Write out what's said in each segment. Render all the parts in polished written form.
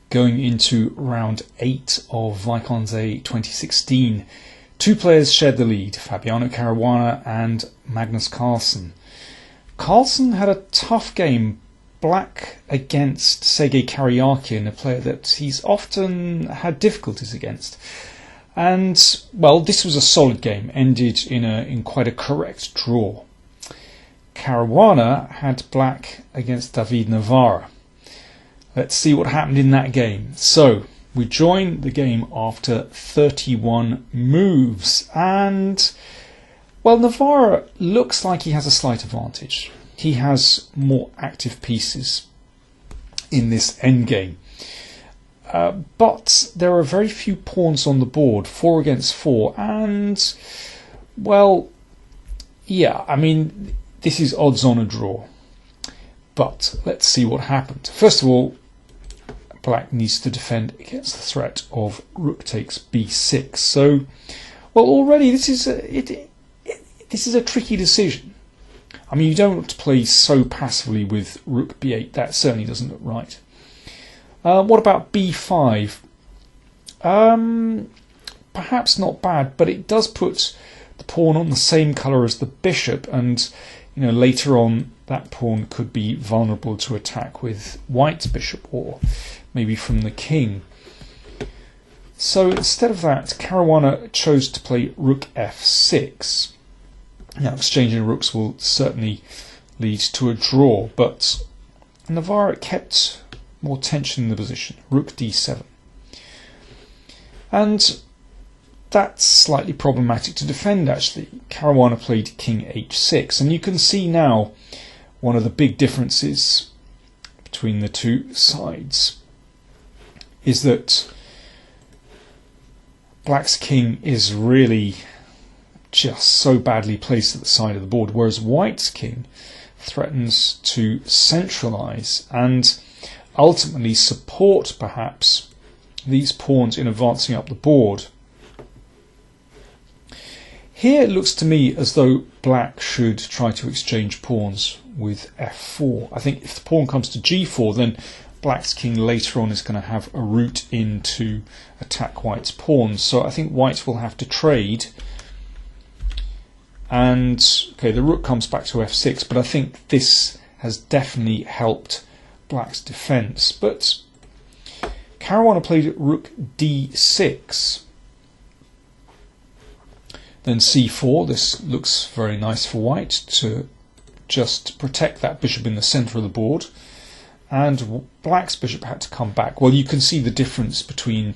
Going into round 8 of Wijk aan Zee 2016. Two players shared the lead, Fabiano Caruana and Magnus Carlsen. Carlsen had a tough game, black against Sergei Karyakin, a player that he's often had difficulties against. And, well, this was a solid game, ended in quite a correct draw. Caruana had black against David Navara. Let's see what happened in that game. So, we join the game after 31 moves, and, well, Navara looks like he has a slight advantage. He has more active pieces in this endgame. But there are very few pawns on the board, 4 against 4, and, well, yeah, I mean, this is odds on a draw. But let's see what happened. First of all, black needs to defend against the threat of rook takes b6. So, well, already this is a tricky decision. I mean, you don't want to play so passively with rook b8. That certainly doesn't look right. What about b5? Perhaps not bad, but it does put the pawn on the same colour as the bishop, and later on that pawn could be vulnerable to attack with white's bishop, or maybe from the king. So instead of that, Caruana chose to play rook f6. Now, exchanging rooks will certainly lead to a draw, but Navara kept more tension in the position. Rook d7. And that's slightly problematic to defend, actually. Caruana played king h6, and you can see now one of the big differences between the two sides is that black's king is really just so badly placed at the side of the board, whereas white's king threatens to centralize and ultimately support perhaps these pawns in advancing up the board. Here it looks to me as though black should try to exchange pawns with f4. I think if the pawn comes to g4, then black's king later on is going to have a route in to attack white's pawns. So I think white will have to trade. And, okay, the rook comes back to f6, but I think this has definitely helped black's defence. But Caruana played rook d6. Then c4. This looks very nice for white to just protect that bishop in the centre of the board. And black's bishop had to come back. Well, you can see the difference between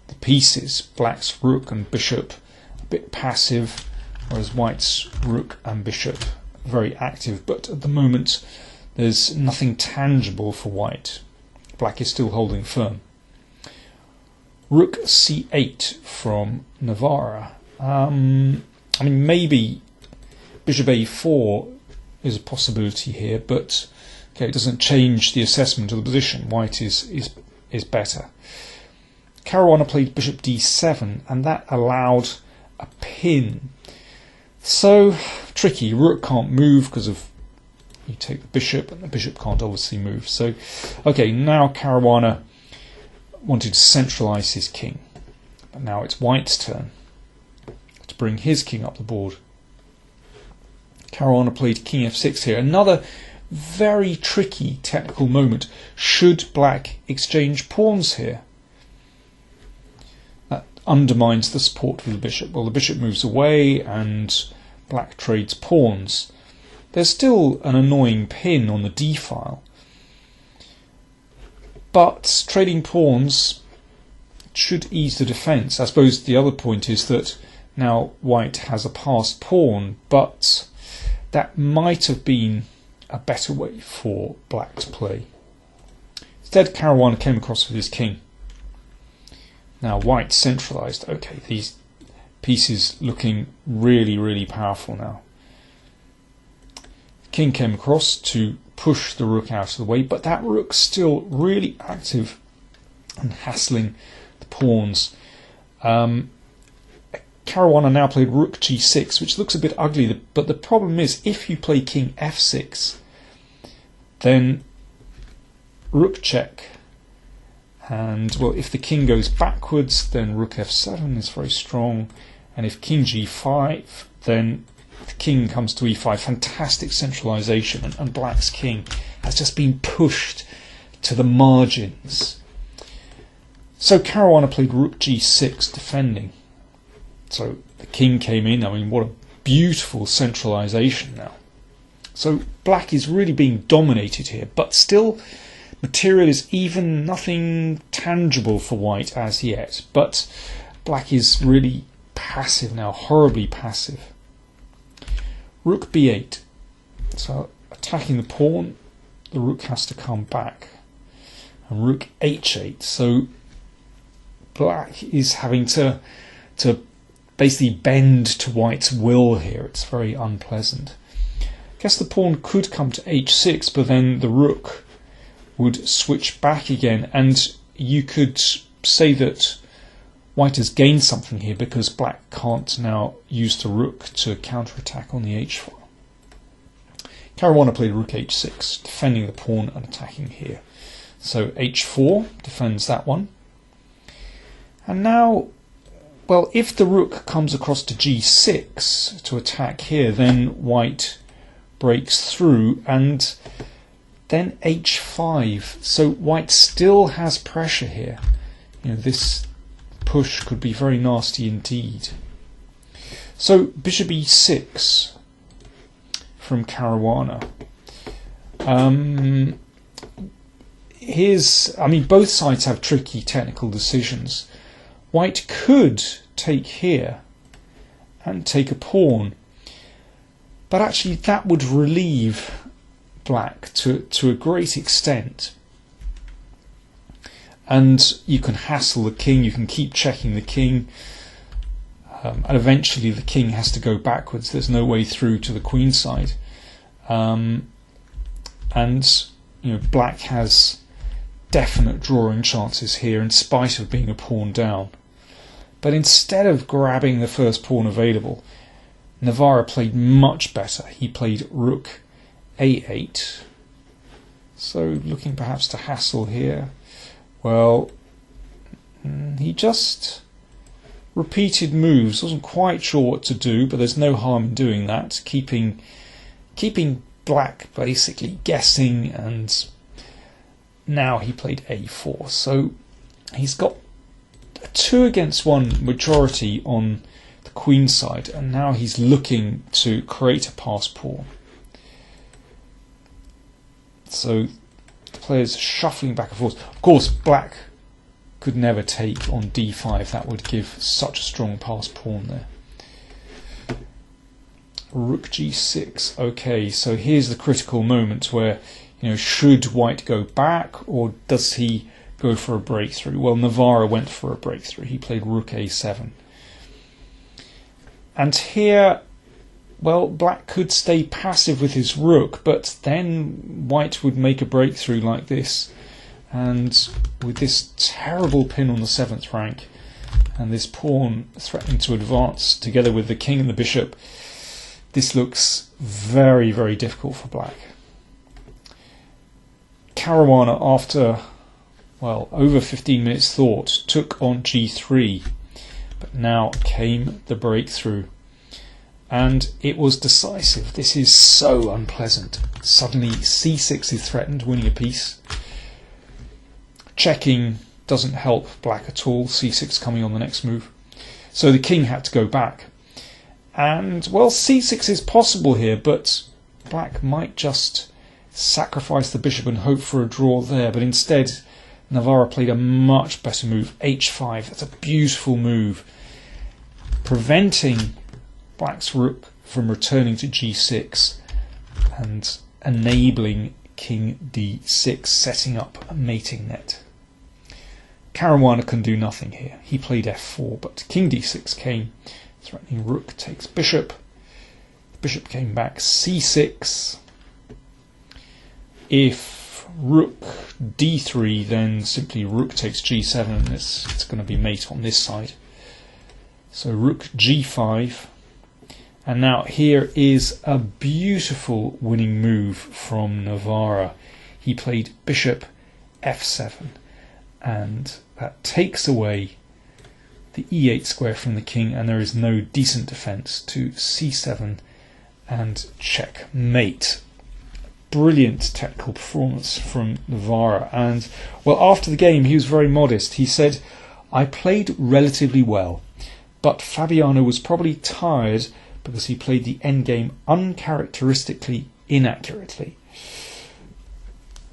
the pieces. Black's rook and bishop a bit passive, whereas white's rook and bishop very active. But at the moment, there's nothing tangible for white. Black is still holding firm. Rook c8 from Navara. I mean, maybe bishop a4 is a possibility here, but okay, it doesn't change the assessment of the position. White is better. Caruana played bishop d7, and that allowed a pin. So tricky. Rook can't move because of you take the bishop, and the bishop can't obviously move. So, okay, now Caruana wanted to centralise his king, but now it's white's turn to bring his king up the board. Caruana played king f6 here. Another very tricky technical moment. Should black exchange pawns here? That undermines the support for the bishop. Well, the bishop moves away and black trades pawns. There's still an annoying pin on the d file, but trading pawns should ease the defence. I suppose the other point is that now white has a passed pawn, but that might have been a better way for black to play. Instead, Caruana came across with his king. Now white centralised. Okay, these pieces looking really, really powerful now. King came across to push the rook out of the way, but that rook's still really active and hassling the pawns. Caruana now played rook g6, which looks a bit ugly, but the problem is if you play king f6, then rook check, And well, if the king goes backwards, then rook f7 is very strong, and if king g5, then the king comes to e5. Fantastic centralization, and black's king has just been pushed to the margins. So Caruana played rook g6 defending. So the king came in. I mean, what a beautiful centralization now. So black is really being dominated here, but still material is even nothing tangible for white as yet. But black is really passive now, horribly passive. Rook b8. So attacking the pawn, the rook has to come back. And rook h8. So black is having to basically bend to white's will here. It's very unpleasant. I guess the pawn could come to h6, but then the rook would switch back again, and you could say that white has gained something here because black can't now use the rook to counterattack on the h file. Caruana played rook h6, defending the pawn and attacking here. So h4 defends that one. And now, well, if the rook comes across to g6 to attack here, then white breaks through, and then h5. So white still has pressure here. You know, this push could be very nasty indeed. So bishop e6 from Caruana. I mean, both sides have tricky technical decisions. White could take here and take a pawn, but actually that would relieve black to a great extent. And you can hassle the king, you can keep checking the king, and eventually the king has to go backwards. There's no way through to the queen side. And you know, black has definite drawing chances here in spite of being a pawn down. But instead of grabbing the first pawn available, Navara played much better. He played rook a8. So looking perhaps to hassle here. Well, he just repeated moves. Wasn't quite sure what to do, but there's no harm in doing that. Keeping black basically guessing, and now he played a4. So he's got a 2-against-1 majority on the queen side, and now he's looking to create a passed pawn. So the players shuffling back and forth. Of course, black could never take on d5. That would give such a strong passed pawn there. Rook g6. Okay, so here's the critical moment where, you know, should white go back or does he go for a breakthrough? Well, Navara went for a breakthrough. He played rook a7. And here, well, black could stay passive with his rook, but then white would make a breakthrough like this. And with this terrible pin on the 7th rank and this pawn threatening to advance together with the king and the bishop, this looks very, very difficult for black. Caruana, after, well, over 15 minutes thought, took on g3, but now came the breakthrough. And it was decisive. This is so unpleasant. Suddenly c6 is threatened, winning a piece. Checking doesn't help black at all. c6 coming on the next move. So the king had to go back. And, well, c6 is possible here, but black might just sacrifice the bishop and hope for a draw there. But instead, Navara played a much better move, h5. That's a beautiful move, preventing black's rook from returning to g6 and enabling king d6, setting up a mating net. Caruana can do nothing here. He played f4, but king d6 came, threatening rook takes bishop. Bishop came back c6. If rook d3, then simply rook takes g7, and it's going to be mate on this side. So rook g5. And now here is a beautiful winning move from Navara. He played bishop f7. and that takes away the e8 square from the king, and there is no decent defense to c7 and checkmate. Brilliant technical performance from Navara. And well, after the game he was very modest. He said, "I played relatively well, but Fabiano was probably tired because he played the endgame uncharacteristically inaccurately."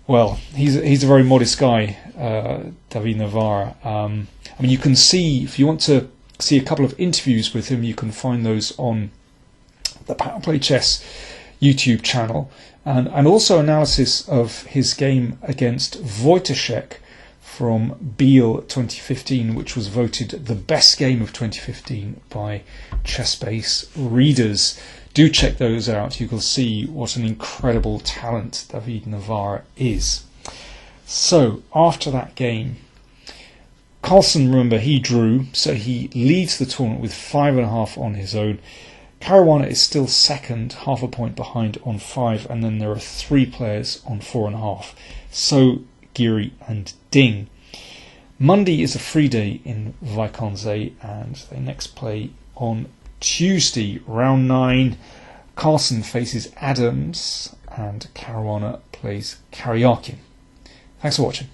Well, he's a very modest guy, David Navara. I mean, you can see, if you want to see a couple of interviews with him, you can find those on the PowerPlayChess YouTube channel, and also analysis of his game against Wojciech from Biel 2015, which was voted the best game of 2015 by ChessBase readers. Do check those out. You can see what an incredible talent David Navara is. So after that game, Carlsen, remember, he drew, so he leads the tournament with 5.5 on his own. Caruana is still second, half a point behind on 5, and then there are 3 players on 4.5. So Geary and Ding. Monday is a free day in Wijk aan Zee, and they next play on Tuesday, round 9. Carlsen faces Adams and Caruana plays Karyakin. Thanks for watching.